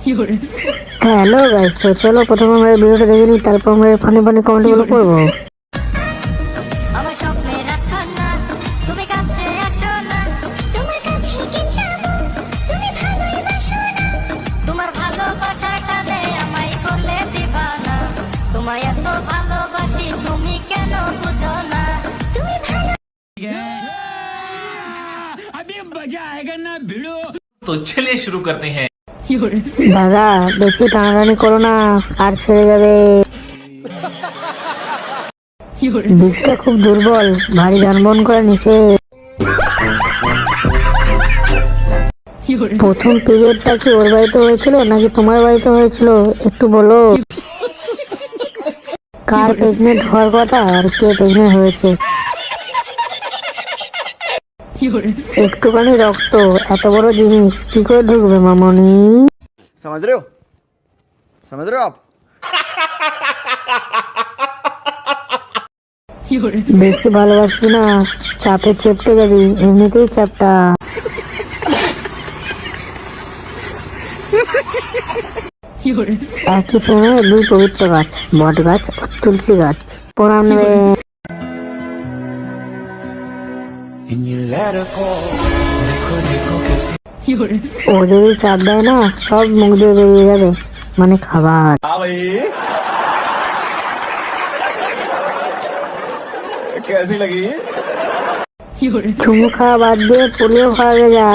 Hello guys, তো চলো প্রথমে আমরা ভিডিওটা দেখে নিই, তারপর আমরা ফানি ফানি কমেন্টগুলো করবো। আমার স্বপ্নের রাজকন্যা তুমি কাছে আসো না, তোমার কাছে কে যাবো, তুমি ভালোই বাসো না, তোমার ভালোবাসার টানে আমায় করলে দিবানা, তোমায় এত ভালোবাসি তুমি কেন বুঝো না, তুমি ভালো अभी मजा आएगा ना भिड़ो। तो चलिए शुरू करते हैं। দাদা বেশি টানাটানি করো না, আর ছেড়ে যাবে। বীজটা খুব দুর্বল, ভারী যানবাহন করা নিষেধ। প্রথম পিরিয়ডটা কি ওর বাড়িতে হয়েছিল নাকি তোমার বাড়িতে হয়েছিল একটু বলো। কার প্রেগনেন্ট হওয়ার কথা আর কে প্রেগনেন্ট হয়েছে? একটুখানি রক্ত এত বড় জিনিস কি করে ঢুকবে মামনি? समझ रहे हो आप? বেশি ভালোবাসি না, চাপে চেপটে যাবি, এমনিতেই চাপটা। একই ফ্রেমে দুই পবিত্র গাছ, বট গাছ ও তুলসী গাছ। প্রণাম নেবে। ও যদি চাপ দেয় না, সব মুখ দিয়ে বেরিয়ে যাবে, মানে খাবার। कैसी लगी? চুমু খাওয়া বাদ দিয়ে পোলিও খাওয়া যা।